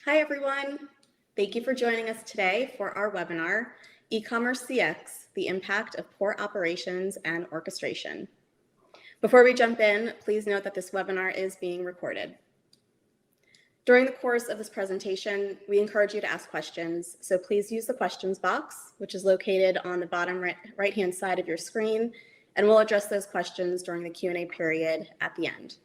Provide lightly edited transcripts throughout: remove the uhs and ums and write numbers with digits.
Hi, everyone. Thank you for joining us today for our webinar, Ecommerce CX, the Impact of Port Operations and Orchestration. Before we jump in, please note that this webinar is being recorded. During the course of this presentation, we encourage you to ask questions, so please use the questions box, which is located on the bottom right-hand side of your screen, and we'll address those questions during the Q&A period at the end.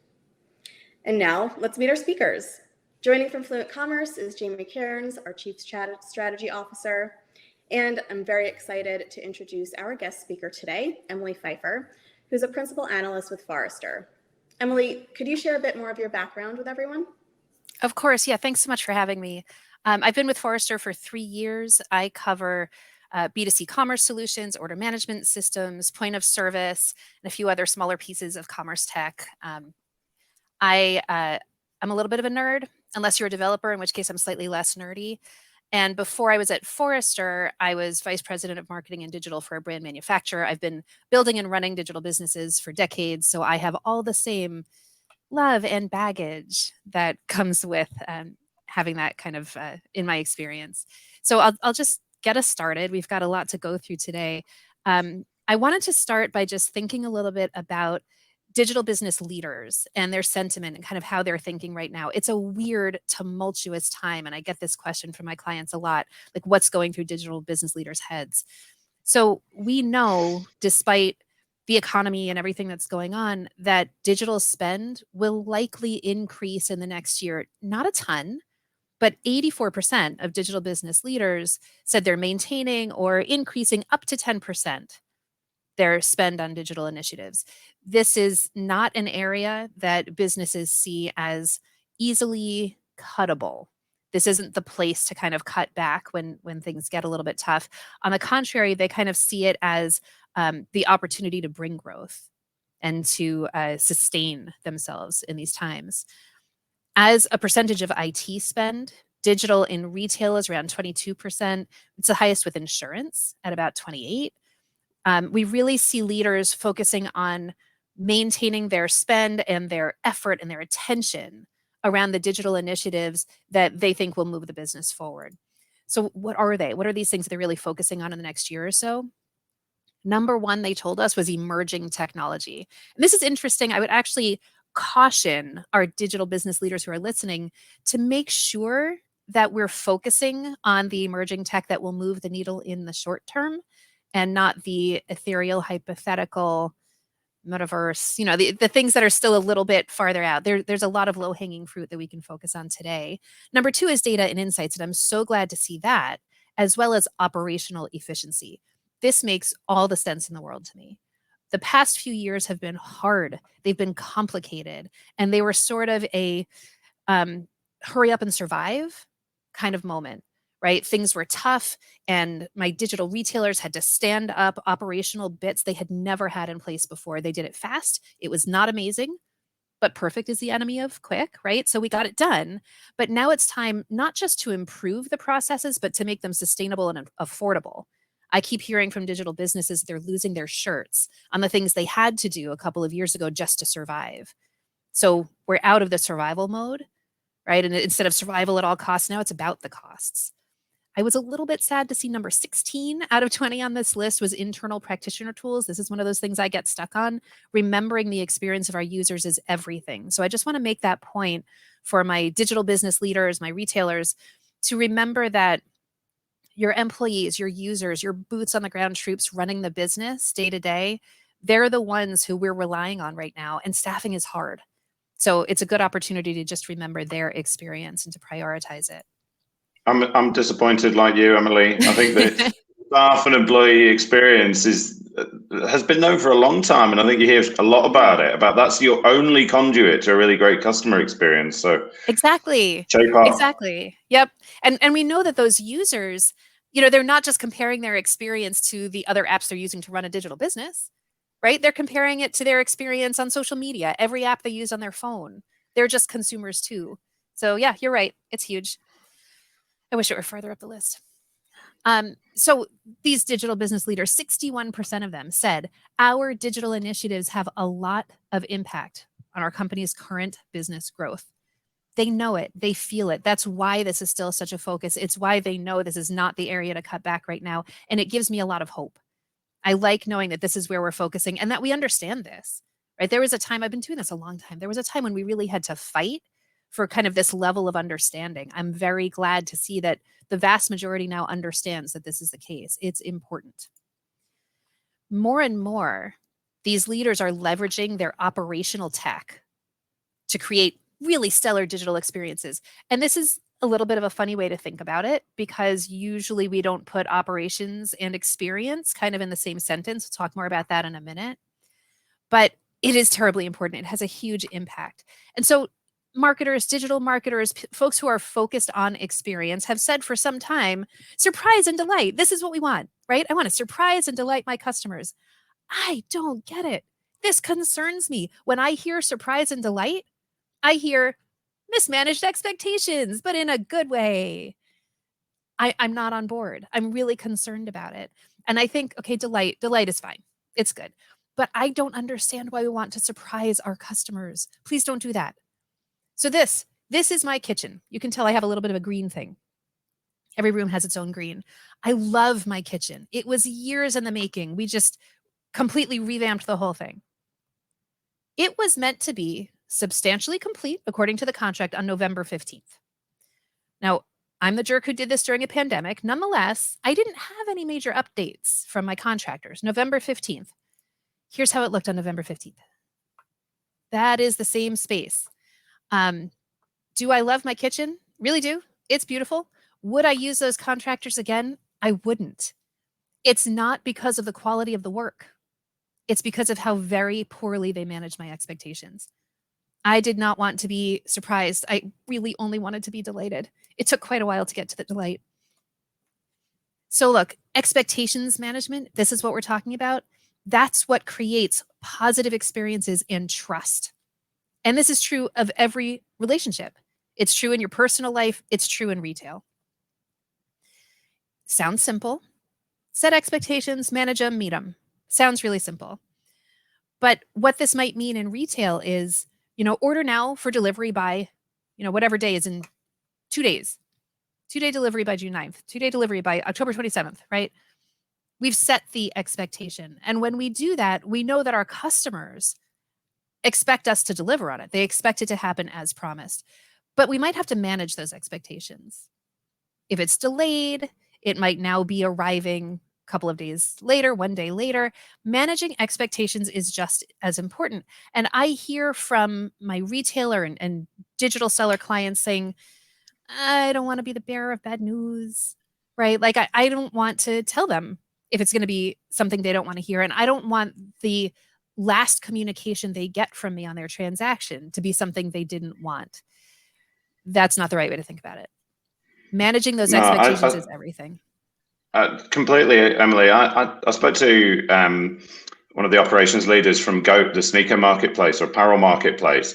And now, let's meet our speakers. Joining from Fluent Commerce is Jamie Cairns, our Chief Strategy Officer, and I'm very excited to introduce our guest speaker today, Emily Pfeiffer, who's a Principal Analyst with Forrester. Emily, could you share a bit more of your background with everyone? Of course, yeah, thanks so much for having me. I've been with Forrester for 3 years. I cover B2C commerce solutions, order management systems, point of service, and a few other smaller pieces of commerce tech. I'm a little bit of a nerd, unless you're a developer, in which case I'm slightly less nerdy. And before I was at Forrester, I was Vice President of Marketing and Digital for a brand manufacturer. I've been building and running digital businesses for decades, so I have all the same love and baggage that comes with having that kind of in my experience. So I'll just get us started. We've got a lot to go through today. I wanted to start by just thinking a little bit about digital business leaders and their sentiment and kind of how they're thinking right now. It's a weird, tumultuous time. And I get this question from my clients a lot, like what's going through digital business leaders' heads? So we know, despite the economy and everything that's going on, that digital spend will likely increase in the next year. Not a ton, but 84% of digital business leaders said they're maintaining or increasing up to 10% their spend on digital initiatives. This is not an area that businesses see as easily cuttable. This isn't the place to kind of cut back when things get a little bit tough. On the contrary, they kind of see it as the opportunity to bring growth and to sustain themselves in these times. As a percentage of IT spend, digital in retail is around 22%. It's the highest with insurance at about 28%. We really see leaders focusing on maintaining their spend and their effort and their attention around the digital initiatives that they think will move the business forward. So what are they? What are these things they're really focusing on in the next year or so? Number one, they told us, was emerging technology. And this is interesting. I would actually caution our digital business leaders who are listening to make sure that we're focusing on the emerging tech that will move the needle in the short term, and not the ethereal, hypothetical, metaverse, the things that are still a little bit farther out. There's a lot of low-hanging fruit that we can focus on today. Number two is data and insights, and I'm so glad to see that, as well as operational efficiency. This makes all the sense in the world to me. The past few years have been hard. They've been complicated, and they were sort of a hurry up and survive kind of moment. Right? Things were tough, and my digital retailers had to stand up operational bits they had never had in place before. They did it fast. It was not amazing, but perfect is the enemy of quick, right? So we got it done. But now it's time not just to improve the processes, but to make them sustainable and affordable. I keep hearing from digital businesses they're losing their shirts on the things they had to do a couple of years ago just to survive. So we're out of the survival mode, right? And instead of survival at all costs, now it's about the costs. I was a little bit sad to see number 16 out of 20 on this list was internal practitioner tools. This is one of those things I get stuck on. Remembering the experience of our users is everything. So I just want to make that point for my digital business leaders, my retailers, to remember that your employees, your users, your boots on the ground troops running the business day to day, they're the ones who we're relying on right now, and staffing is hard. So it's a good opportunity to just remember their experience and to prioritize it. I'm disappointed like you, Emily. I think that staff and employee experience has been known for a long time, and I think you hear a lot about it. About that's your only conduit to a really great customer experience. So exactly, shape up. Exactly. Yep. And we know that those users, they're not just comparing their experience to the other apps they're using to run a digital business, right? They're comparing it to their experience on social media, every app they use on their phone. They're just consumers too. So yeah, you're right. It's huge. I wish it were further up the list. So these digital business leaders, 61% of them said, our digital initiatives have a lot of impact on our company's current business growth. They know it. They feel it. That's why this is still such a focus. It's why they know this is not the area to cut back right now. And it gives me a lot of hope. I like knowing that this is where we're focusing and that we understand this, right? There was a time, I've been doing this a long time. There was a time when we really had to fight for kind of this level of understanding. I'm very glad to see that the vast majority now understands that this is the case. It's important. More and more, these leaders are leveraging their operational tech to create really stellar digital experiences. And this is a little bit of a funny way to think about it, because usually we don't put operations and experience kind of in the same sentence. We'll talk more about that in a minute. But it is terribly important. It has a huge impact. And so marketers, digital marketers, folks who are focused on experience have said for some time, surprise and delight. This is what we want, right? I want to surprise and delight my customers. I don't get it. This concerns me. When I hear surprise and delight, I hear mismanaged expectations, but in a good way. I'm not on board. I'm really concerned about it. And I think, okay, delight is fine. It's good. But I don't understand why we want to surprise our customers. Please don't do that. So this is my kitchen. You can tell I have a little bit of a green thing. Every room has its own green. I love my kitchen. It was years in the making. We just completely revamped the whole thing. It was meant to be substantially complete, according to the contract, on November 15th. Now, I'm the jerk who did this during a pandemic. Nonetheless, I didn't have any major updates from my contractors. November 15th. Here's how it looked on November 15th. That is the same space. Do I love my kitchen? Really do. It's beautiful. Would I use those contractors again? I wouldn't. It's not because of the quality of the work. It's because of how very poorly they manage my expectations. I did not want to be surprised. I really only wanted to be delighted. It took quite a while to get to the delight. So look, expectations management, this is what we're talking about. That's what creates positive experiences and trust. And this is true of every relationship. It's true in your personal life. It's true in retail. Sounds simple. Set expectations, manage them, meet them. Sounds really simple. But what this might mean in retail is, order now for delivery by, whatever day is in 2 days. 2-day delivery by June 9th. 2-day delivery by October 27th, right? We've set the expectation. And when we do that, we know that our customers expect us to deliver on it. They expect it to happen as promised. But we might have to manage those expectations. If it's delayed, it might now be arriving a couple of days later, 1 day later. Managing expectations is just as important. And I hear from my retailer and digital seller clients saying, I don't want to be the bearer of bad news, right? Like I don't want to tell them if it's going to be something they don't want to hear. And I don't want the last communication they get from me on their transaction to be something they didn't want. That's not the right way to think about it. Managing those expectations is everything. Completely, Emily. I spoke to one of the operations leaders from Goat, the sneaker marketplace or apparel marketplace,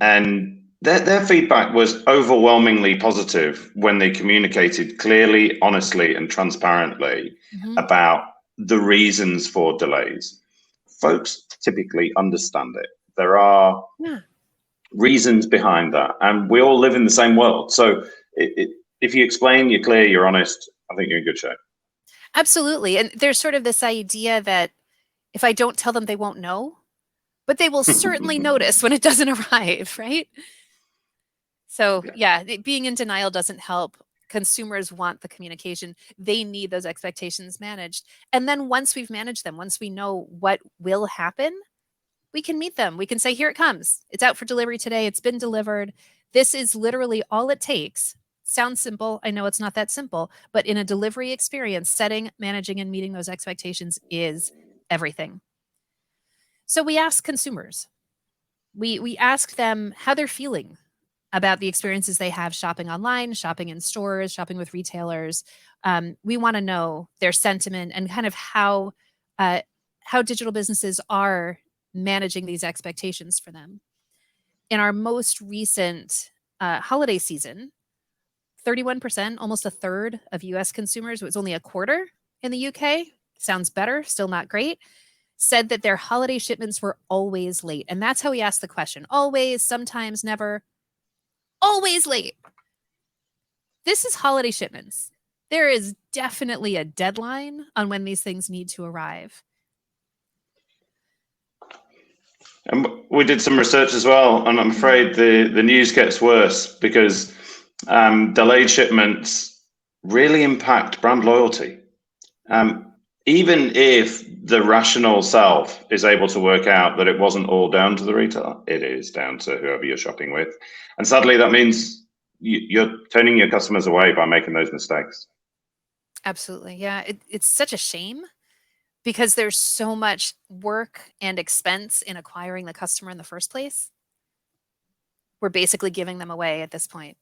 and their feedback was overwhelmingly positive when they communicated clearly, honestly, and transparently about the reasons for delays. Folks typically understand it. There are reasons behind that, and we all live in the same world. So if you explain, you're clear, you're honest, I think you're in good shape. Absolutely. And there's sort of this idea that if I don't tell them, they won't know, but they will certainly notice when it doesn't arrive, right? So yeah, being in denial doesn't help. Consumers want the communication. They need those expectations managed. And then once we've managed them, once we know what will happen, we can meet them. We can say, here it comes. It's out for delivery today. It's been delivered. This is literally all it takes. Sounds simple. I know it's not that simple, but in a delivery experience, setting, managing, and meeting those expectations is everything. So we ask consumers, we ask them how they're feeling about the experiences they have shopping online, shopping in stores, shopping with retailers. We want to know their sentiment and kind of how digital businesses are managing these expectations for them. In our most recent holiday season, 31%, almost a third of US consumers, it was only a quarter in the UK, sounds better, still not great, said that their holiday shipments were always late. And that's how we asked the question. Always, sometimes, never. always late. This is holiday shipments. There is definitely a deadline on when these things need to arrive. And we did some research as well, and I'm afraid the news gets worse because delayed shipments really impact brand loyalty. Even if the rational self is able to work out that it wasn't all down to the retailer, it is down to whoever you're shopping with. And sadly, that means you're turning your customers away by making those mistakes. Absolutely. Yeah. It's such a shame because there's so much work and expense in acquiring the customer in the first place. We're basically giving them away at this point.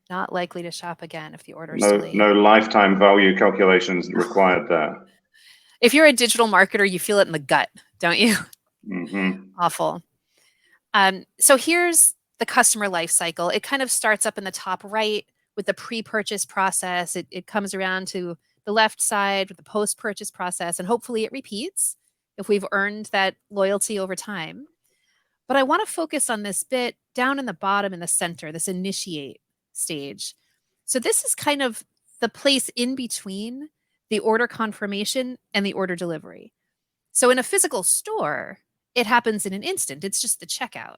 Not likely to shop again if the order's delayed. No lifetime value calculations required there. If you're a digital marketer, you feel it in the gut, don't you? Mm-hmm. Awful. So here's the customer life cycle. It kind of starts up in the top right with the pre-purchase process. It comes around to the left side with the post-purchase process, and hopefully it repeats if we've earned that loyalty over time. But I want to focus on this bit down in the bottom in the center, this initiate stage. So this is kind of the place in between the order confirmation and the order delivery. So in a physical store, it happens in an instant. It's just the checkout.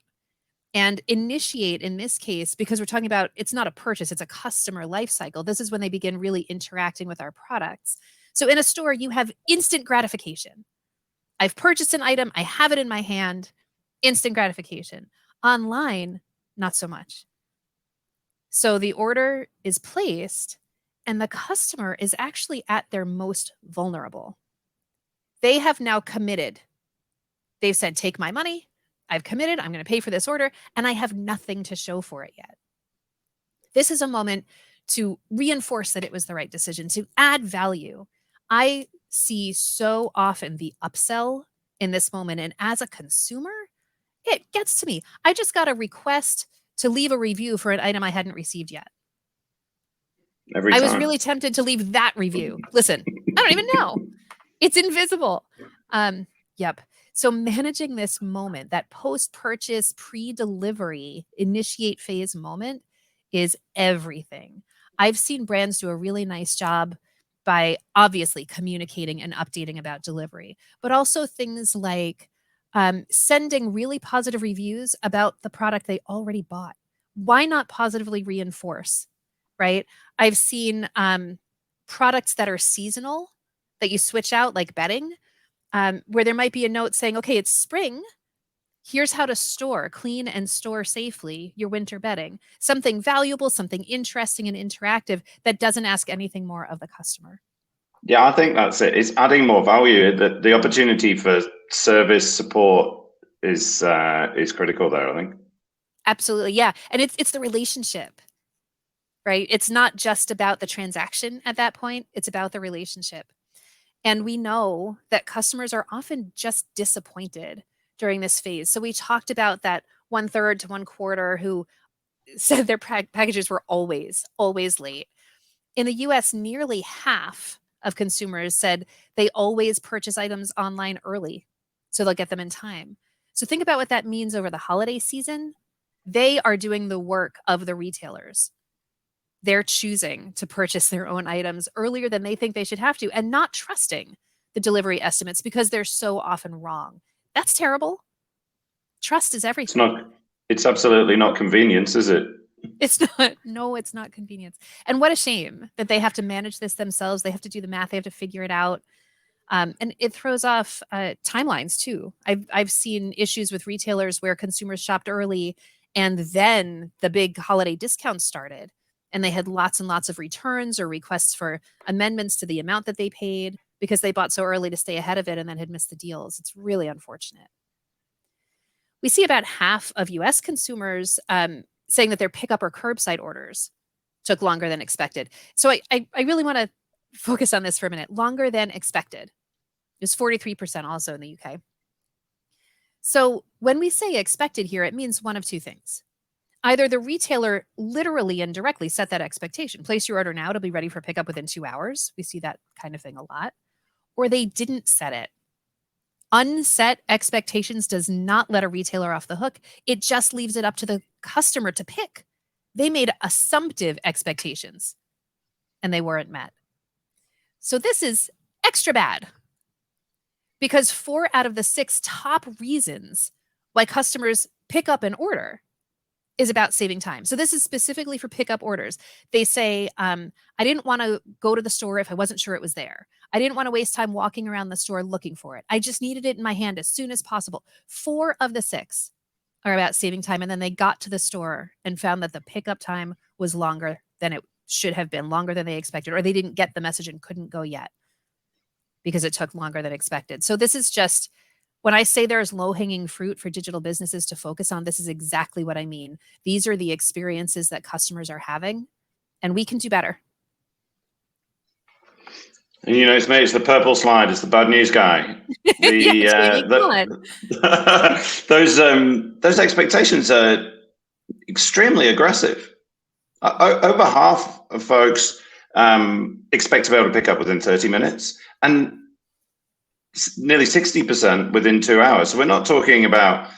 And initiate in this case, because we're talking about, it's not a purchase, it's a customer life cycle. This is when they begin really interacting with our products. So in a store, you have instant gratification. I've purchased an item, I have it in my hand, instant gratification. Online, not so much. So the order is placed and the customer is actually at their most vulnerable. They have now committed. They've said, take my money. I've committed. I'm going to pay for this order, and I have nothing to show for it yet. This is a moment to reinforce that it was the right decision, to add value. I see so often the upsell in this moment, and as a consumer, it gets to me. I just got a request to leave a review for an item I hadn't received yet. I was really tempted to leave that review. Listen, I don't even know. It's invisible. Yep. So managing this moment, that post-purchase, pre-delivery, initiate phase moment is everything. I've seen brands do a really nice job by obviously communicating and updating about delivery, but also things like sending really positive reviews about the product they already bought. Why not positively reinforce, right? I've seen products that are seasonal that you switch out, like bedding, where there might be a note saying, okay, it's spring. Here's how to store, clean and store safely your winter bedding. Something valuable, something interesting and interactive that doesn't ask anything more of the customer. Yeah, I think that's it. It's adding more value. The opportunity for service support is critical there, I think. Absolutely, yeah. And it's the relationship, right? It's not just about the transaction at that point. It's about the relationship. And we know that customers are often just disappointed during this phase. So we talked about that 1/3 to 1/4 who said their packages were always late. In the US, nearly half of consumers said they always purchase items online early, so they'll get them in time. So think about what that means over the holiday season. They are doing the work of the retailers. They're choosing to purchase their own items earlier than they think they should have to and not trusting the delivery estimates because they're so often wrong. That's terrible. Trust is everything. It's absolutely not convenience, is it? It's not. No, it's not convenience. And what a shame that they have to manage this themselves. They have to do the math. They have to figure it out. And it throws off timelines too. I've seen issues with retailers where consumers shopped early and then the big holiday discounts started. And they had lots and lots of returns or requests for amendments to the amount that they paid because they bought so early to stay ahead of it and then had missed the deals. It's really unfortunate. We see about half of US consumers saying that their pickup or curbside orders took longer than expected. So I really want to focus on this for a minute. Longer than expected. It was 43% also in the UK. So when we say expected here, it means one of two things. Either the retailer literally and directly set that expectation. Place your order now, it'll be ready for pickup within 2 hours. We see that kind of thing a lot. Or they didn't set it. Unset expectations does not let a retailer off the hook. It just leaves it up to the customer to pick. They made assumptive expectations and they weren't met. So this is extra bad because 4 out of the 6 top reasons why customers pick up an order is about saving time. So this is specifically for pickup orders. They say, I didn't want to go to the store if I wasn't sure it was there. I didn't want to waste time walking around the store looking for it. I just needed it in my hand as soon as possible. 4 of the 6 are about saving time. And then they got to the store and found that the pickup time was longer than it should have been, longer than they expected, or they didn't get the message and couldn't go yet because it took longer than expected. So this is just, when I say there's low-hanging fruit for digital businesses to focus on, this is exactly what I mean. These are the experiences that customers are having, and we can do better. And it's me, it's the purple slide, it's the bad news guy. Those expectations are extremely aggressive. Over half of folks expect to be able to pick up within 30 minutes, and nearly 60% within 2 hours. So we're not talking about,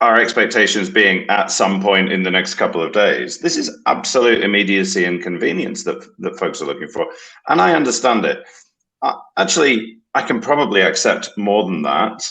our expectations being at some point in the next couple of days. This is absolute immediacy and convenience that folks are looking for. And I understand it. Actually, I can probably accept more than that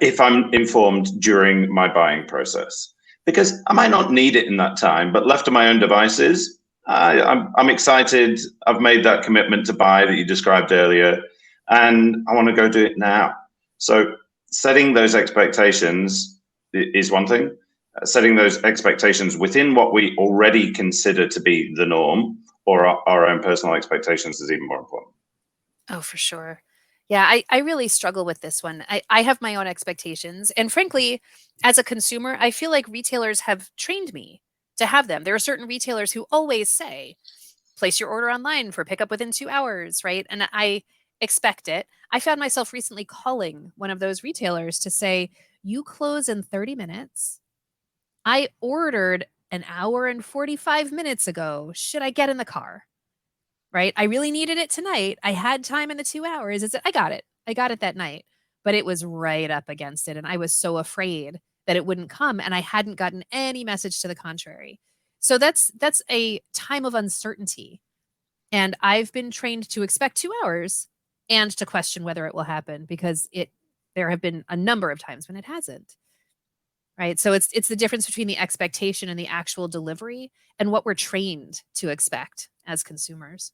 if I'm informed during my buying process, because I might not need it in that time, but left to my own devices, I'm excited. I've made that commitment to buy that you described earlier, and I want to go do it now. So setting those expectations is one thing. Setting those expectations within what we already consider to be the norm, or our own personal expectations, is even more important. Oh, for sure. Yeah, I really struggle with this one. I have my own expectations. And frankly, as a consumer, I feel like retailers have trained me to have them. There are certain retailers who always say, place your order online for pickup within 2 hours, right? And I expect it. I found myself recently calling one of those retailers to say, you close in 30 minutes. I ordered an hour and 45 minutes ago. Should I get in the car? Right? I really needed it tonight. I had time in the 2 hours. I got it. I got it that night, but it was right up against it. And I was so afraid that it wouldn't come. And I hadn't gotten any message to the contrary. So that's a time of uncertainty. And I've been trained to expect 2 hours and to question whether it will happen, because there have been a number of times when it hasn't. Right. So it's the difference between the expectation and the actual delivery and what we're trained to expect as consumers.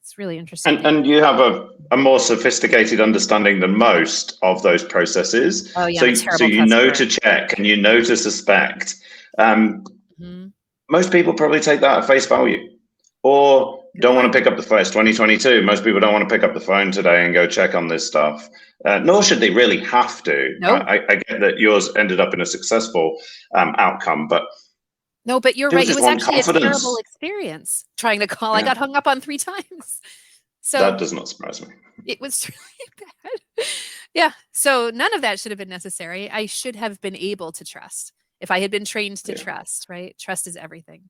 It's really interesting. And you have a more sophisticated understanding than most of those processes. Oh, yeah, so you know to check and you know to suspect. Most people probably take that at face value, or don't want to pick up the phone. It's 2022. Most people don't want to pick up the phone today and go check on this stuff. Nor should they really have to. Nope. I get that yours ended up in a successful outcome, but no, but you're right. It was actually confidence. A terrible experience trying to call. Yeah. I got hung up on 3 times. So that does not surprise me. It was really bad. Yeah. So none of that should have been necessary. I should have been able to trust. If I had been trained to trust, right? Trust is everything.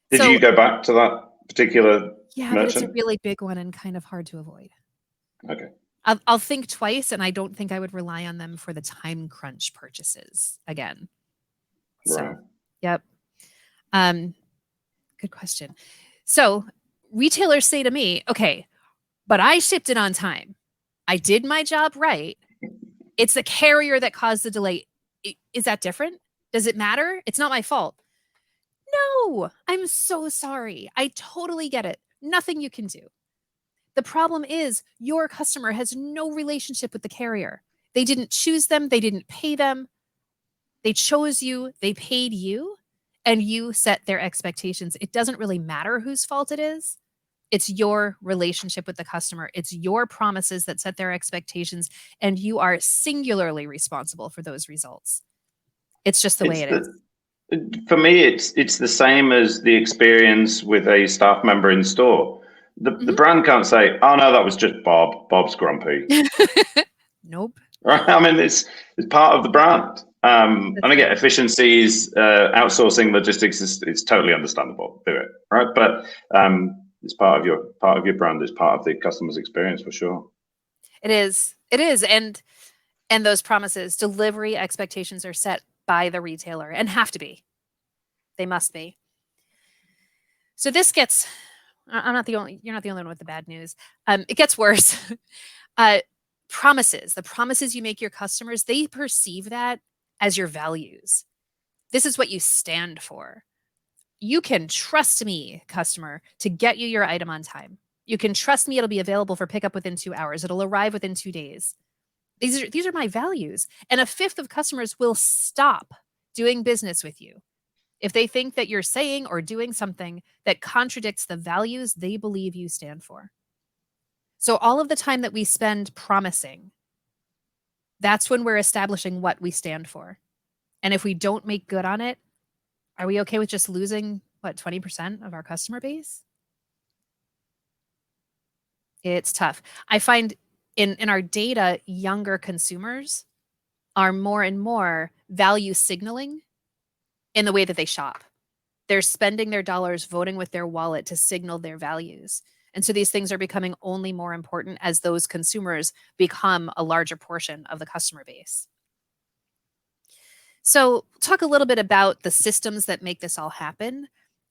Did you go back to that particular merchant? But it's a really big one and kind of hard to avoid. Okay. I'll think twice, and I don't think I would rely on them for the time crunch purchases again. Right. So, yep. Good question. So retailers say to me, okay, but I shipped it on time. I did my job right. It's the carrier that caused the delay. Is that different? Does it matter? It's not my fault. No, I'm so sorry. I totally get it. Nothing you can do. The problem is your customer has no relationship with the carrier. They didn't choose them. They didn't pay them. They chose you. They paid you, and you set their expectations. It doesn't really matter whose fault it is. It's your relationship with the customer. It's your promises that set their expectations, and you are singularly responsible for those results. It's just the way it is. For me, it's the same as the experience with a staff member in store. The brand can't say, "Oh no, that was just Bob. Bob's grumpy." Nope. Right? I mean, it's part of the brand. And I get efficiencies, outsourcing logistics is totally understandable. Do it, right? But it's part of your brand. It's part of the customer's experience for sure. It is, and those promises, delivery expectations are set by the retailer and have to be. They must be. So this gets, you're not the only one with the bad news. It gets worse. Promises, the promises you make your customers, they perceive that as your values. This is what you stand for. You can trust me, customer, to get you your item on time. You can trust me it'll be available for pickup within 2 hours. It'll arrive within 2 days. These are my values. And a fifth of customers will stop doing business with you if they think that you're saying or doing something that contradicts the values they believe you stand for. So all of the time that we spend promising, that's when we're establishing what we stand for. And if we don't make good on it, are we okay with just losing, 20% of our customer base? It's tough. I find in our data, younger consumers are more and more value signaling in the way that they shop. They're spending their dollars voting with their wallet to signal their values. And so these things are becoming only more important as those consumers become a larger portion of the customer base. So talk a little bit about the systems that make this all happen.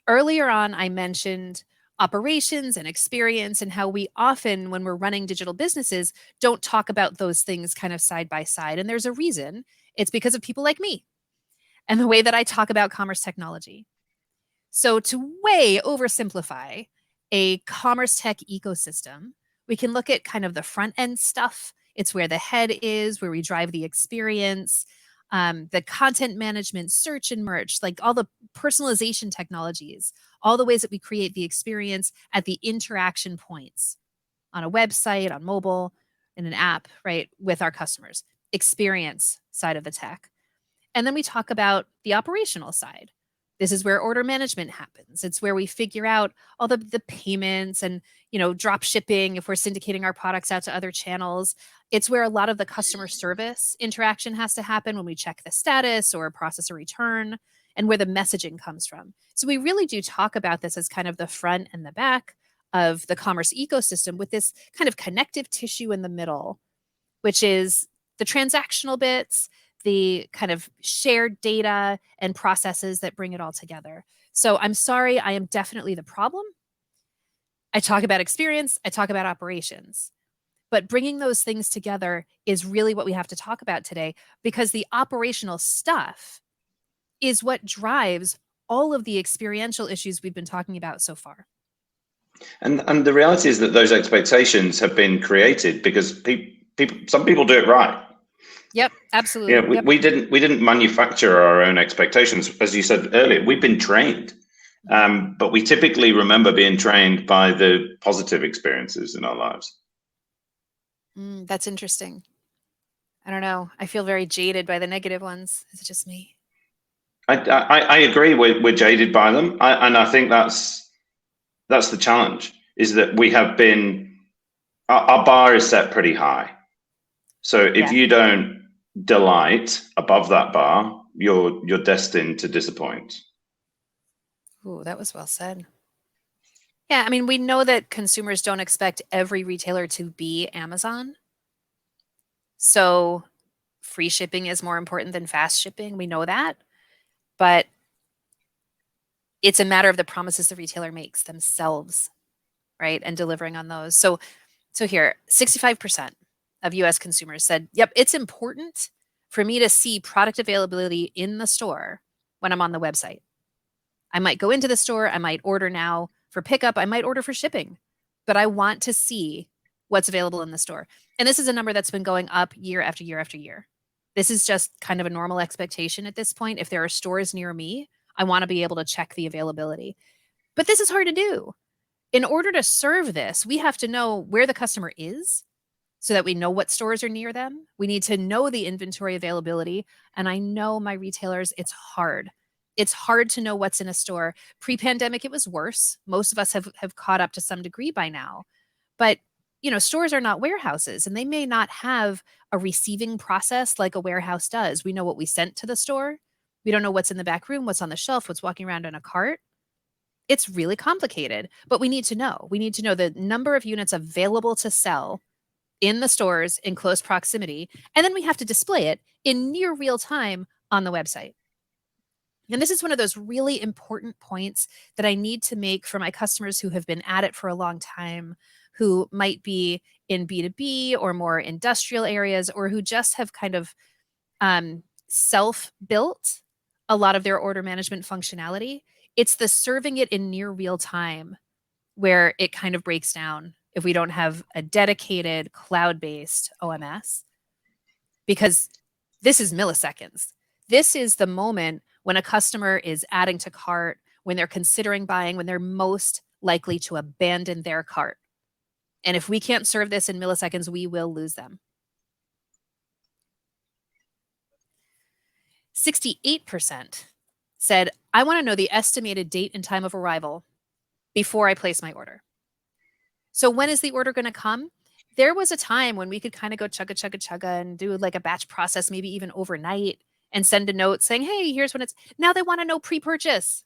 Earlier on, I mentioned operations and experience and how we often, when we're running digital businesses, don't talk about those things kind of side by side. And there's a reason. It's because of people like me and the way that I talk about commerce technology. So to way oversimplify a commerce tech ecosystem, we can look at kind of the front end stuff. It's where the head is, where we drive the experience, the content management, search and merch, like all the personalization technologies, all the ways that we create the experience at the interaction points on a website, on mobile, in an app, right, with our customers. Experience side of the tech. And then we talk about the operational side. This is where order management happens. It's where we figure out all the payments and, drop shipping if we're syndicating our products out to other channels. It's where a lot of the customer service interaction has to happen when we check the status or process a return, and where the messaging comes from. So we really do talk about this as kind of the front and the back of the commerce ecosystem, with this kind of connective tissue in the middle, which is the transactional bits, the kind of shared data and processes that bring it all together. So I'm sorry, I am definitely the problem. I talk about experience, I talk about operations, but bringing those things together is really what we have to talk about today, because the operational stuff is what drives all of the experiential issues we've been talking about so far. And the reality is that those expectations have been created because some people do it right. Yep, absolutely. We didn't manufacture our own expectations. As you said earlier, we've been trained, but we typically remember being trained by the positive experiences in our lives. That's interesting. I don't know. I feel very jaded by the negative ones. Is it just me? I agree. We're jaded by them, and I think that's the challenge. Is that we have been, our bar is set pretty high. So if you don't delight above that bar, you're destined to disappoint. Ooh, that was well said. Yeah, I mean, we know that consumers don't expect every retailer to be Amazon. So free shipping is more important than fast shipping. We know that. But it's a matter of the promises the retailer makes themselves, right? And delivering on those. So here, 65% of US consumers said, yep, it's important for me to see product availability in the store when I'm on the website. I might go into the store, I might order now for pickup, I might order for shipping, but I want to see what's available in the store. And this is a number that's been going up year after year after year. This is just kind of a normal expectation at this point. If there are stores near me, I want to be able to check the availability. But this is hard to do. In order to serve this, we have to know where the customer is so that we know what stores are near them. We need to know the inventory availability. And I know my retailers, it's hard. It's hard to know what's in a store. Pre-pandemic, it was worse. Most of us have caught up to some degree by now. But stores are not warehouses, and they may not have a receiving process like a warehouse does. We know what we sent to the store. We don't know what's in the back room, what's on the shelf, what's walking around in a cart. It's really complicated, but we need to know. We need to know the number of units available to sell in the stores in close proximity, and then we have to display it in near real time on the website. And this is one of those really important points that I need to make for my customers who have been at it for a long time, who might be in B2B or more industrial areas, or who just have kind of self-built a lot of their order management functionality. It's the serving it in near real time where it kind of breaks down if we don't have a dedicated cloud-based OMS, because this is milliseconds. This is the moment when a customer is adding to cart, when they're considering buying, when they're most likely to abandon their cart. And if we can't serve this in milliseconds, we will lose them. 68% said, I want to know the estimated date and time of arrival before I place my order. So when is the order going to come? There was a time when we could kind of go chugga and do like a batch process, maybe even overnight, and send a note saying, hey, here's when it's. Now they want to know pre-purchase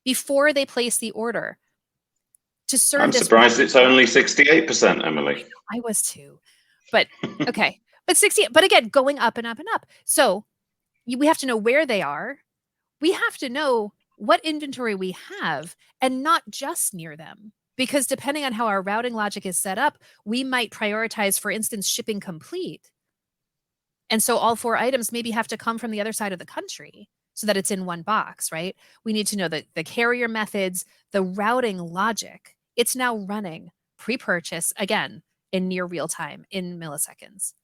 before they place the order. To serve I'm surprised it's only 68%, Emily. I was too. But okay. But 60, but again, going up and up and up. So we have to know where they are. We have to know what inventory we have, and not just near them. Because depending on how our routing logic is set up, we might prioritize, for instance, shipping complete. And so all 4 items maybe have to come from the other side of the country so that it's in one box, right? We need to know the carrier methods, the routing logic. It's now running pre-purchase, again, in near real time, in milliseconds.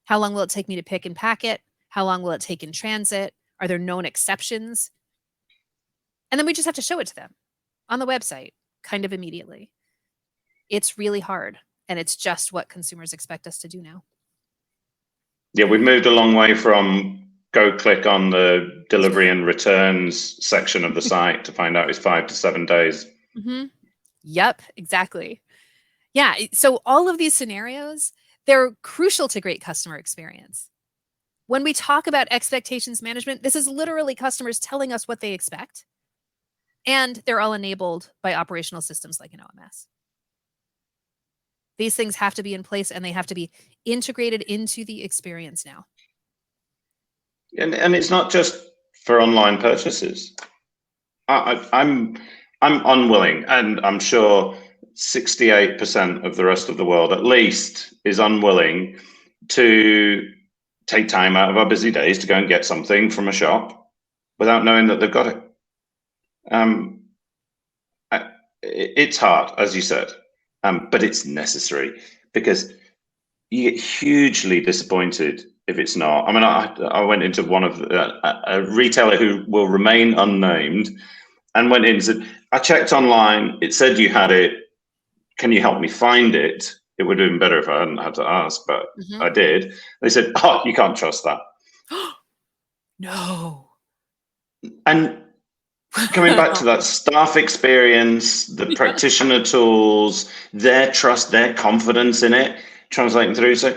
How long will it take me to pick and pack it? How long will it take in transit? Are there known exceptions? And then we just have to show it to them on the website kind of immediately. It's really hard, and it's just what consumers expect us to do now. Yeah, we've moved a long way from go click on the delivery and returns section of the site to find out it's 5 to 7 days. Mm-hmm. Yep, exactly. Yeah, so all of these scenarios, they're crucial to great customer experience. When we talk about expectations management, this is literally customers telling us what they expect. And they're all enabled by operational systems like an OMS. These things have to be in place, and they have to be integrated into the experience now. And it's not just for online purchases. I'm unwilling, and I'm sure 68% of the rest of the world at least is unwilling to take time out of our busy days to go and get something from a shop without knowing that they've got it. It's hard, as you said, but it's necessary, because you get hugely disappointed if it's not. I mean, I went into one of a retailer who will remain unnamed, and went in and said, I checked online, it said you had it, can you help me find it? It would have been better if I hadn't had to ask, but I did. They said, oh, you can't trust that. No. And coming back to that staff experience, the practitioner tools, their trust, their confidence in it, translating through. So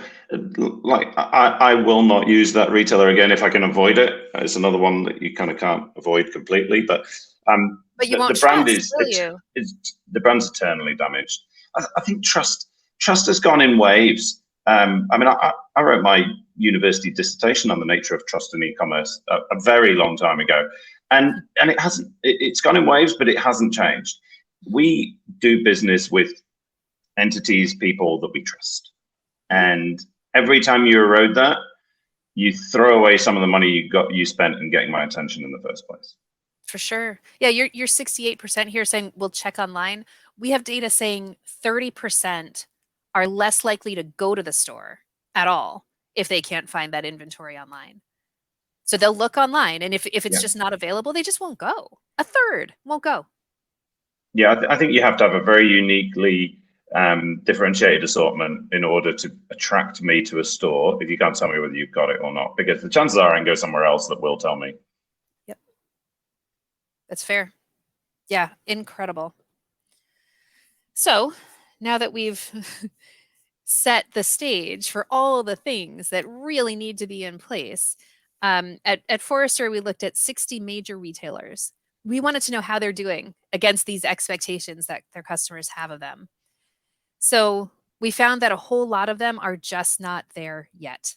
like, I will not use that retailer again if I can avoid it. It's another one that you kind of can't avoid completely, but you won't the brand trust, will you? The brand's eternally damaged. I think trust has gone in waves. I mean, I wrote my university dissertation on the nature of trust in e-commerce a very long time ago. And it hasn't, it's gone in waves, but it hasn't changed. We do business with entities, people that we trust. And every time you erode that, you throw away some of the money you spent in getting my attention in the first place. For sure. Yeah, you're 68% here saying we'll check online. We have data saying 30% are less likely to go to the store at all if they can't find that inventory online. So they'll look online, and if it's just not available, they just won't go. A third won't go. Yeah, I think you have to have a very uniquely differentiated assortment in order to attract me to a store if you can't tell me whether you've got it or not, because the chances are I can go somewhere else that will tell me. Yep. That's fair. Yeah, incredible. So now that we've set the stage for all the things that really need to be in place, at Forrester, we looked at 60 major retailers. We wanted to know how they're doing against these expectations that their customers have of them. So we found that a whole lot of them are just not there yet.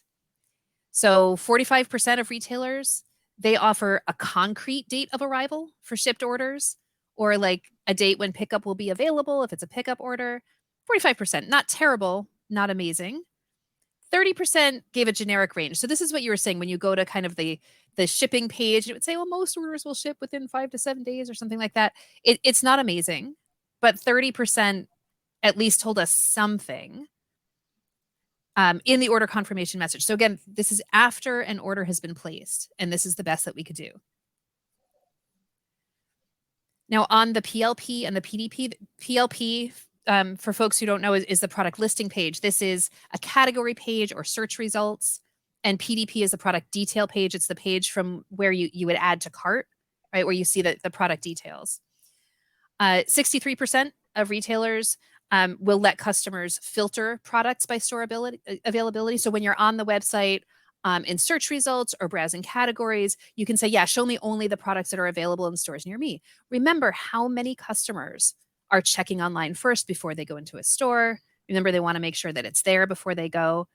So 45% of retailers, they offer a concrete date of arrival for shipped orders, or like a date when pickup will be available if it's a pickup order. 45%, not terrible, not amazing. 30% gave a generic range. So this is what you were saying when you go to kind of the shipping page, it would say, well, most orders will ship within 5 to 7 days or something like that. It's not amazing, but 30% at least told us something in the order confirmation message. So again, this is after an order has been placed, and this is the best that we could do. Now on the PLP and the PDP, PLP, for folks who don't know, is the product listing page. This is a category page or search results, and PDP is the product detail page. It's the page from where you would add to cart, right, where you see the product details. 63% of retailers will let customers filter products by store availability. So when you're on the website in search results or browsing categories, you can say, yeah, show me only the products that are available in stores near me. Remember how many customers are checking online first before they go into a store. Remember, they want to make sure that it's there before they go.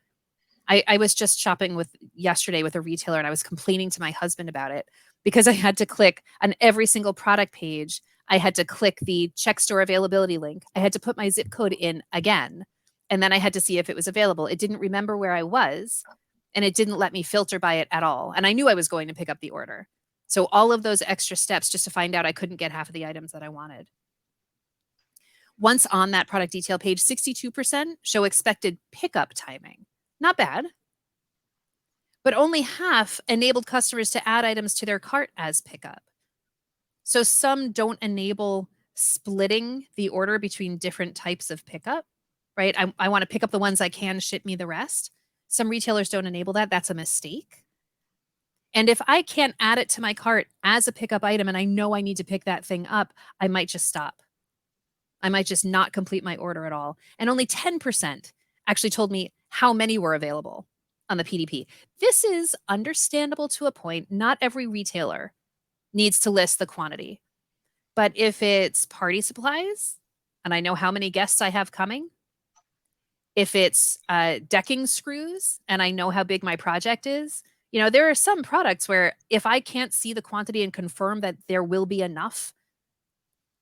I was just shopping yesterday with a retailer, and I was complaining to my husband about it because I had to click on every single product page. I had to click the check store availability link. I had to put my zip code in again, and then I had to see if it was available. It didn't remember where I was, and it didn't let me filter by it at all. And I knew I was going to pick up the order. So all of those extra steps just to find out I couldn't get half of the items that I wanted. Once on that product detail page, 62% show expected pickup timing. Not bad. But only half enabled customers to add items to their cart as pickup. So some don't enable splitting the order between different types of pickup, right? I want to pick up the ones I can, ship me the rest. Some retailers don't enable that. That's a mistake. And if I can't add it to my cart as a pickup item and I know I need to pick that thing up, I might just stop. I might just not complete my order at all. And only 10% actually told me how many were available on the PDP. This is understandable to a point. Not every retailer needs to list the quantity. But if it's party supplies, and I know how many guests I have coming, if it's decking screws, and I know how big my project is, you know, there are some products where if I can't see the quantity and confirm that there will be enough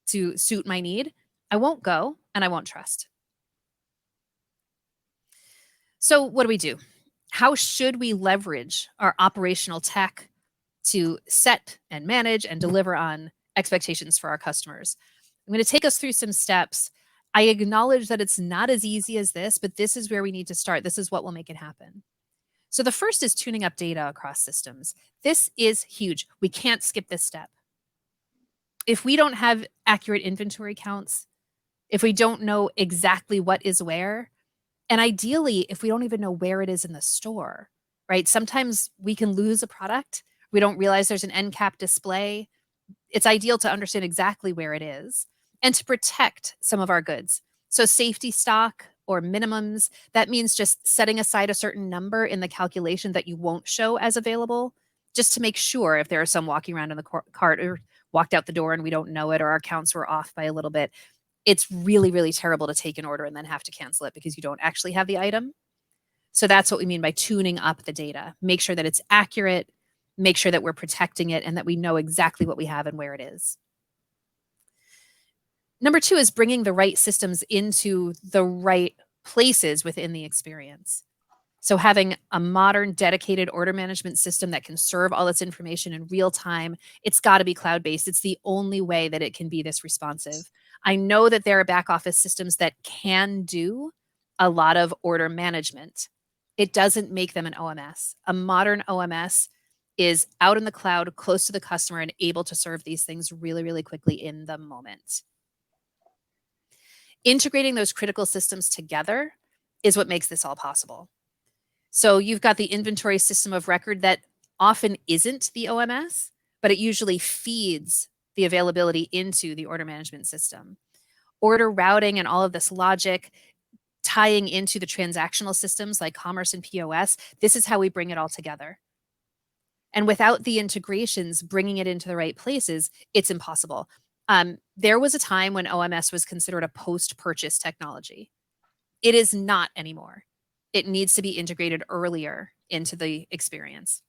to suit my need, I won't go and I won't trust. So what do? How should we leverage our operational tech to set and manage and deliver on expectations for our customers? I'm going to take us through some steps. I acknowledge that it's not as easy as this, but this is where we need to start. This is what will make it happen. So the first is tuning up data across systems. This is huge. We can't skip this step. If we don't have accurate inventory counts, if we don't know exactly what is where, and ideally, if we don't even know where it is in the store, right? Sometimes we can lose a product. We don't realize there's an end cap display. It's ideal to understand exactly where it is and to protect some of our goods. So safety stock or minimums, that means just setting aside a certain number in the calculation that you won't show as available, just to make sure if there are some walking around in the cart or walked out the door and we don't know it, or our counts were off by a little bit. It's really, really terrible to take an order and then have to cancel it because you don't actually have the item. So that's what we mean by tuning up the data. Make sure that it's accurate, make sure that we're protecting it, and that we know exactly what we have and where it is. Number 2 is bringing the right systems into the right places within the experience. So having a modern, dedicated order management system that can serve all its information in real time, it's got to be cloud-based. It's the only way that it can be this responsive. I know that there are back office systems that can do a lot of order management. It doesn't make them an OMS. A modern OMS is out in the cloud, close to the customer, and able to serve these things really, really quickly in the moment. Integrating those critical systems together is what makes this all possible. So you've got the inventory system of record that often isn't the OMS, but it usually feeds the availability into the order management system. Order routing and all of this logic tying into the transactional systems like commerce and POS, this is how we bring it all together. And without the integrations, bringing it into the right places, it's impossible. There was a time when OMS was considered a post-purchase technology. It is not anymore. It needs to be integrated earlier into the experience.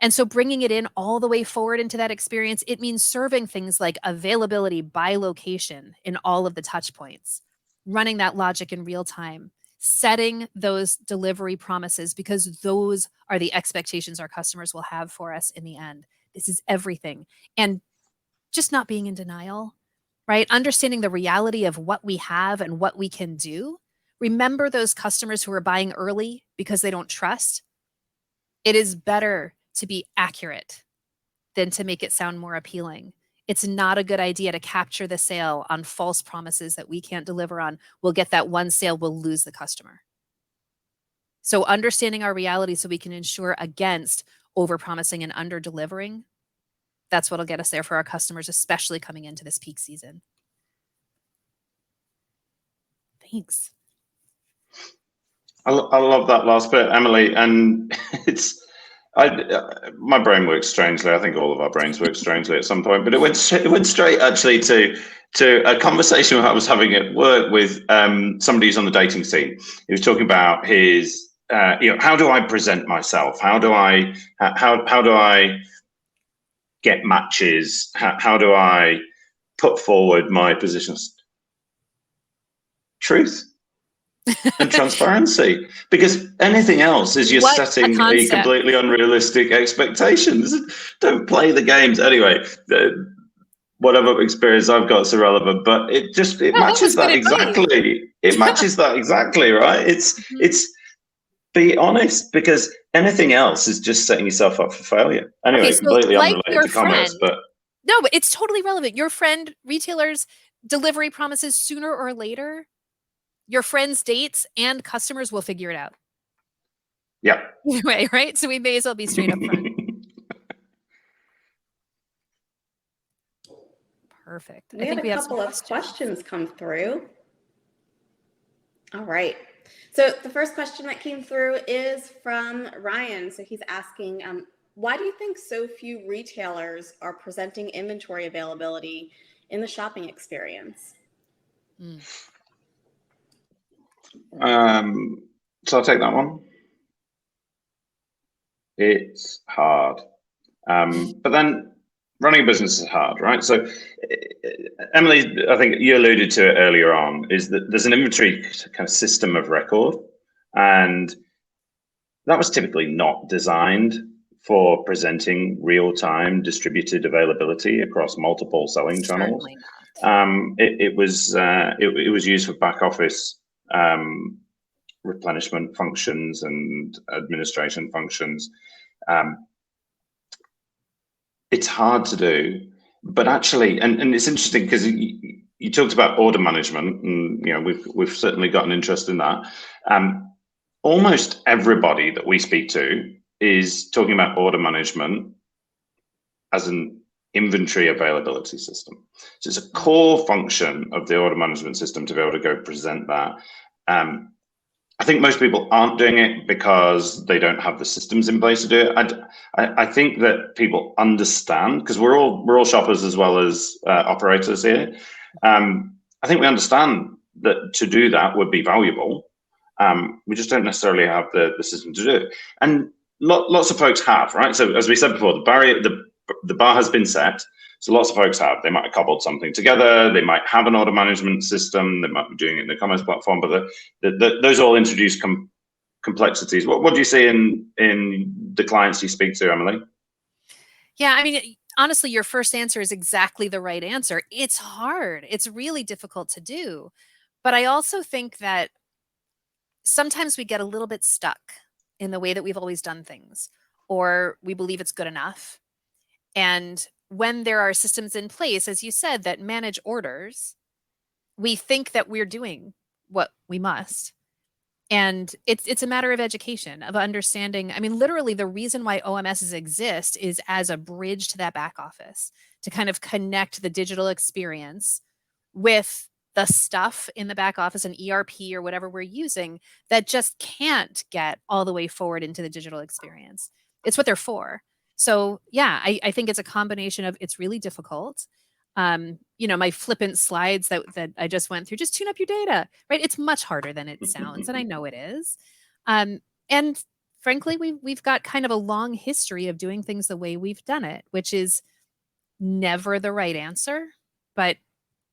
And so bringing it in all the way forward into that experience, it means serving things like availability by location in all of the touch points, running that logic in real time, setting those delivery promises, because those are the expectations our customers will have for us in the end. This is everything. And just not being in denial, right? Understanding the reality of what we have and what we can do. Remember those customers who are buying early because they don't trust. It is better to be accurate than to make it sound more appealing. It's not a good idea to capture the sale on false promises that we can't deliver on. We'll get that one sale, we'll lose the customer. So understanding our reality so we can ensure against over-promising and under-delivering, that's what'll get us there for our customers, especially coming into this peak season. Thanks. I love that last bit, Emily, and my brain works strangely. I think all of our brains work strangely at some point, but it went straight actually to a conversation I was having at work with somebody who's on the dating scene. He was talking about his, how do I present myself? How do I get matches? How do I put forward my positions? Truth and transparency, because anything else is you're setting a completely unrealistic expectations. Don't play the games. Anyway, whatever experience I've got is irrelevant, but it matches that exactly. It matches that exactly, right? It's be honest, because anything else is just setting yourself up for failure. Anyway, okay, so completely unrelated to commerce, but no, but it's totally relevant. Your friend, retailers, delivery promises sooner or later. Your friends' dates and customers will figure it out. Yeah. Anyway, right? So we may as well be straight up front. Perfect. I think we have a couple of questions come through. All right. So the first question that came through is from Ryan. So he's asking, why do you think so few retailers are presenting inventory availability in the shopping experience? So I'll take that one. It's hard. But then running a business is hard, right? So Emily, I think you alluded to it earlier on, is that there's an inventory kind of system of record, and that was typically not designed for presenting real-time distributed availability across multiple selling channels. It was used for back office replenishment functions and administration functions. It's hard to do, but actually, and it's interesting because you talked about order management, and we've certainly got an interest in that. Almost everybody that we speak to is talking about order management as an inventory availability system. So it's a core function of the order management system to be able to go present that. I think most people aren't doing it because they don't have the systems in place to do it. I think that people understand, because we're all shoppers as well as operators here. I think we understand that to do that would be valuable. We just don't necessarily have the system to do it. And lots of folks have, right? So as we said before, the bar has been set. So lots of folks have. They might have cobbled something together. They might have an order management system. They might be doing it in the commerce platform, but those all introduce complexities. What do you see in the clients you speak to, Emily? Yeah, I mean, honestly, your first answer is exactly the right answer. It's hard. It's really difficult to do. But I also think that sometimes we get a little bit stuck in the way that we've always done things, or we believe it's good enough. And when there are systems in place, as you said, that manage orders, we think that we're doing what we must. And it's a matter of education, of understanding. I mean, literally, the reason why OMSs exist is as a bridge to that back office, to kind of connect the digital experience with the stuff in the back office and ERP or whatever we're using that just can't get all the way forward into the digital experience. It's what they're for. So yeah, I think it's a combination of, it's really difficult. My flippant slides that I just went through, just tune up your data, right? It's much harder than it sounds, and I know it is. And frankly, we've got kind of a long history of doing things the way we've done it, which is never the right answer, but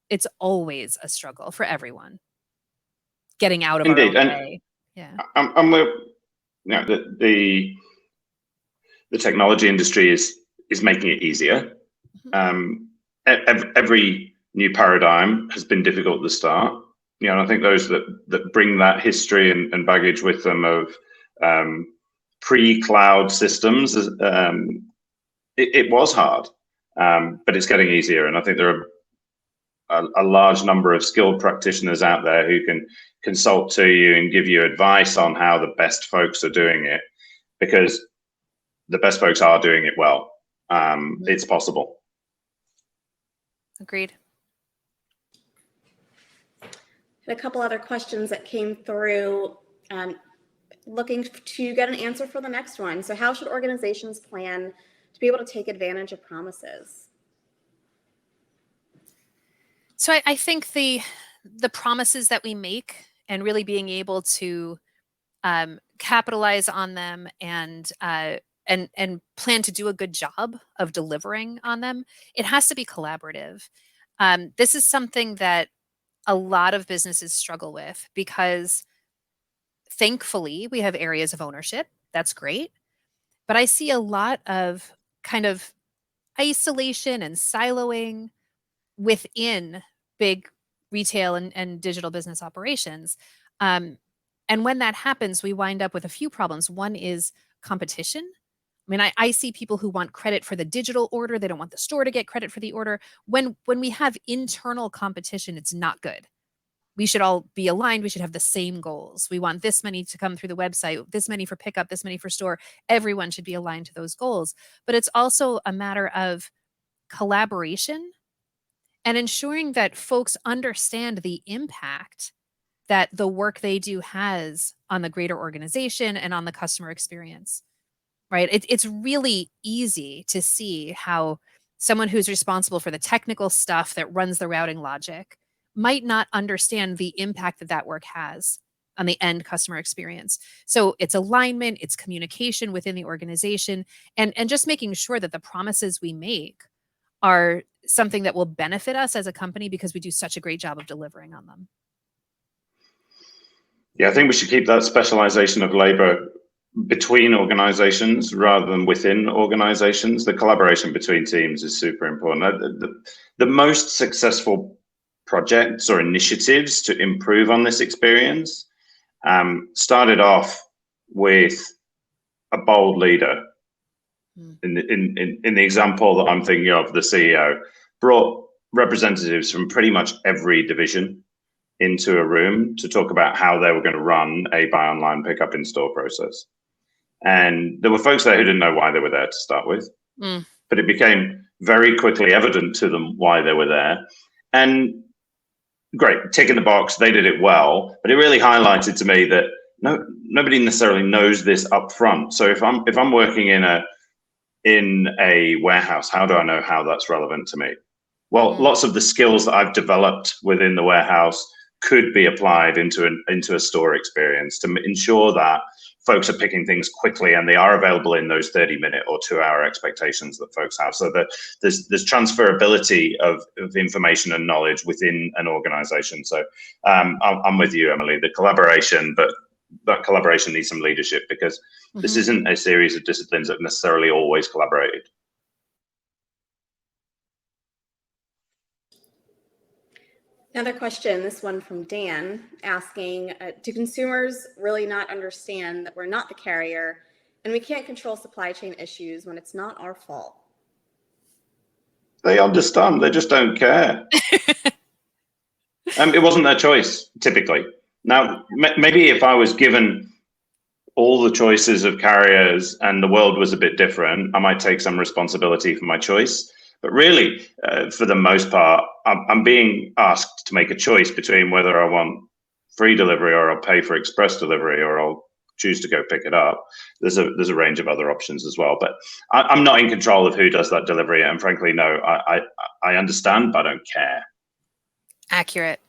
it's always a struggle for everyone getting out of our Indeed, own and way. Yeah. and we're, the technology industry is making it easier. Every new paradigm has been difficult at the start. And I think those that bring that history and baggage with them of pre-cloud systems, it was hard, but it's getting easier. And I think there are a large number of skilled practitioners out there who can consult to you and give you advice on how the best folks are doing it, because the best folks are doing it well. It's possible. Agreed. A couple other questions that came through, looking to get an answer for the next one. So how should organizations plan to be able to take advantage of promises? So I think the promises that we make and really being able to capitalize on them and plan to do a good job of delivering on them, it has to be collaborative. This is something that a lot of businesses struggle with because thankfully we have areas of ownership. That's great. But I see a lot of kind of isolation and siloing within big retail and digital business operations. And when that happens, we wind up with a few problems. One is competition. I mean, I see people who want credit for the digital order. They don't want the store to get credit for the order. When we have internal competition, it's not good. We should all be aligned. We should have the same goals. We want this many to come through the website, this many for pickup, this many for store. Everyone should be aligned to those goals. But it's also a matter of collaboration and ensuring that folks understand the impact that the work they do has on the greater organization and on the customer experience, right? It's really easy to see how someone who's responsible for the technical stuff that runs the routing logic might not understand the impact that work has on the end customer experience. So it's alignment, it's communication within the organization, and just making sure that the promises we make are something that will benefit us as a company because we do such a great job of delivering on them. Yeah, I think we should keep that specialization of labor between organizations rather than within organizations. The collaboration between teams is super important. The most successful projects or initiatives to improve on this experience started off with a bold leader. In the example that I'm thinking of, the CEO brought representatives from pretty much every division into a room to talk about how they were going to run a buy online, pick up in store process. And there were folks there who didn't know why they were there to start with, but it became very quickly evident to them why they were there. And great, tick in the box, they did it well, but it really highlighted to me that nobody necessarily knows this up front. So if I'm working in a warehouse, how do I know how that's relevant to me? Well, lots of the skills that I've developed within the warehouse could be applied into a store experience to ensure that folks are picking things quickly and they are available in those 30-minute or 2-hour expectations that folks have. So that there's transferability of information and knowledge within an organization. So I'm with you, Emily, the collaboration, but that collaboration needs some leadership because this isn't a series of disciplines that necessarily always collaborated. Another question, this one from Dan, asking, do consumers really not understand that we're not the carrier and we can't control supply chain issues when it's not our fault? They understand, they just don't care. It wasn't their choice, typically. Now, maybe if I was given all the choices of carriers and the world was a bit different, I might take some responsibility for my choice. But really, for the most part, I'm being asked to make a choice between whether I want free delivery or I'll pay for express delivery or I'll choose to go pick it up. There's a range of other options as well, but I'm not in control of who does that delivery. And frankly, no, I understand, but I don't care. Accurate.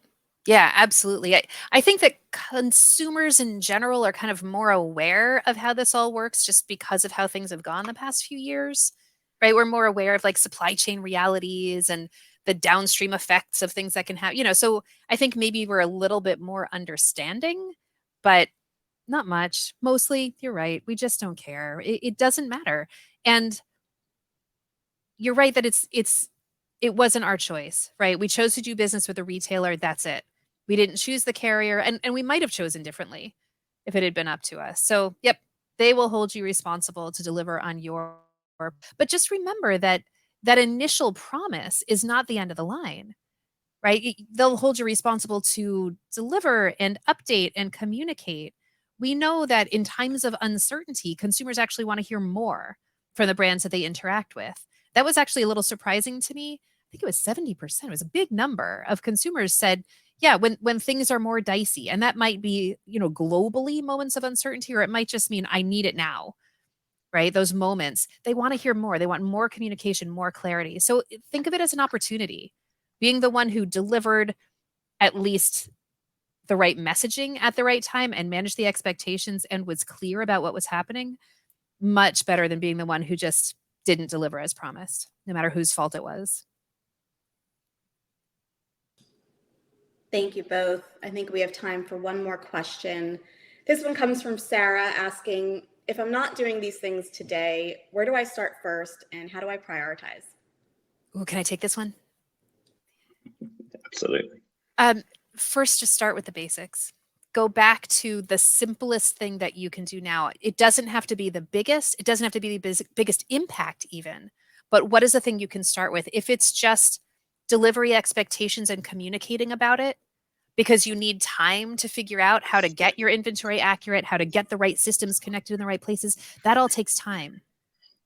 Yeah, absolutely. I think that consumers in general are kind of more aware of how this all works just because of how things have gone the past few years, right? We're more aware of like supply chain realities and the downstream effects of things that can happen, so I think maybe we're a little bit more understanding, but not much. Mostly, you're right. We just don't care. It doesn't matter. And you're right that it wasn't our choice, right? We chose to do business with a retailer. That's it. We didn't choose the carrier, and we might have chosen differently if it had been up to us. So, yep, they will hold you responsible to deliver on your. But just remember that that initial promise is not the end of the line, right? They'll hold you responsible to deliver and update and communicate. We know that in times of uncertainty, consumers actually want to hear more from the brands that they interact with. That was actually a little surprising to me. I think it was 70%. It was a big number of consumers said, yeah, when things are more dicey, and that might be, globally moments of uncertainty, or it might just mean I need it now, right? Those moments, they want to hear more. They want more communication, more clarity. So think of it as an opportunity. Being the one who delivered at least the right messaging at the right time and managed the expectations and was clear about what was happening, much better than being the one who just didn't deliver as promised, no matter whose fault it was. Thank you both. I think we have time for one more question. This one comes from Sarah asking, if I'm not doing these things today, where do I start first and how do I prioritize? Ooh, can I take this one? Absolutely. First, just start with the basics. Go back to the simplest thing that you can do now. It doesn't have to be the biggest. It doesn't have to be the biggest impact even. But what is the thing you can start with? If it's just delivery expectations and communicating about it, because you need time to figure out how to get your inventory accurate, how to get the right systems connected in the right places, that all takes time.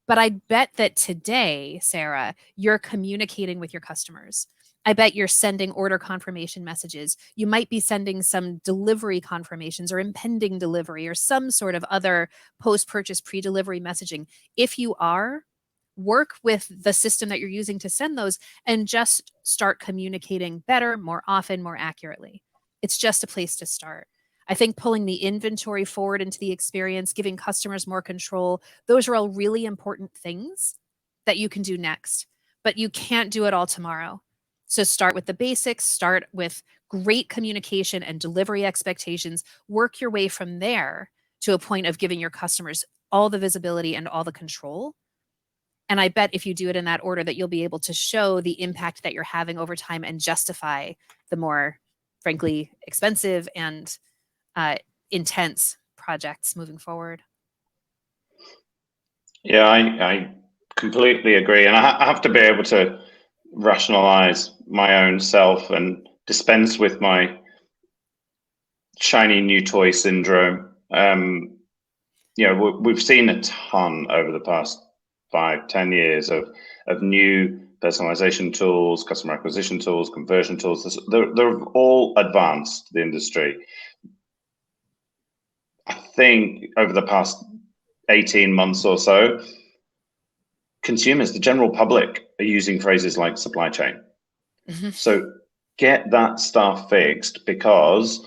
But I bet that today, Sarah, you're communicating with your customers. I bet you're sending order confirmation messages. You might be sending some delivery confirmations or impending delivery or some sort of other post-purchase pre-delivery messaging. If you are, work with the system that you're using to send those and just start communicating better, more often, more accurately. It's just a place to start. I think pulling the inventory forward into the experience, giving customers more control, those are all really important things that you can do next, but you can't do it all tomorrow. So start with the basics, start with great communication and delivery expectations, work your way from there to a point of giving your customers all the visibility and all the control. And I bet if you do it in that order that you'll be able to show the impact that you're having over time and justify the more, frankly, expensive and intense projects moving forward. Yeah, I completely agree. And I have to be able to rationalize my own self and dispense with my shiny new toy syndrome. We've seen a ton over the past 5-10 years of new personalization tools, customer acquisition tools, conversion tools. They're all advanced the industry. I think over the past 18 months or so, consumers, the general public, are using phrases like supply chain. Mm-hmm. So get that stuff fixed, because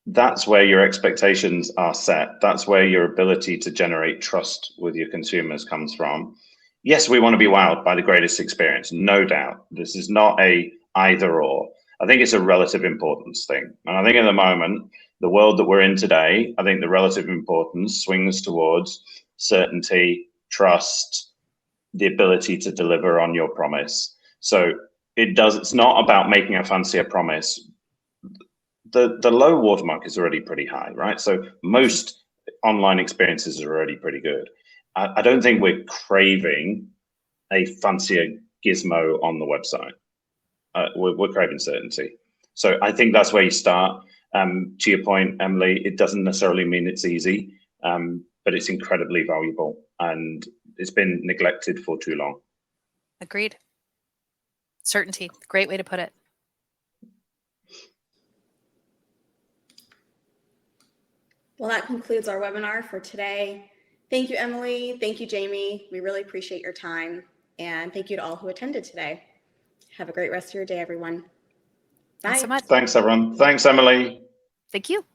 that's where your expectations are set. That's where your ability to generate trust with your consumers comes from. Yes, we want to be wowed by the greatest experience, no doubt. This is not a either or. I think it's a relative importance thing. And I think at the moment, the world that we're in today, I think the relative importance swings towards certainty, trust, the ability to deliver on your promise. So it's not about making a fancier promise. The low watermark is already pretty high, right? So most online experiences are already pretty good. I don't think we're craving a fancier gizmo on the website. We're craving certainty. So I think that's where you start. To your point, Emily, it doesn't necessarily mean it's easy, but it's incredibly valuable, and it's been neglected for too long. Agreed. Certainty. Great way to put it. Well, that concludes our webinar for today. Thank you, Emily. Thank you, Jamie. We really appreciate your time. And thank you to all who attended today. Have a great rest of your day, everyone. Bye. Thanks so much. Thanks, everyone. Thanks, Emily. Thank you.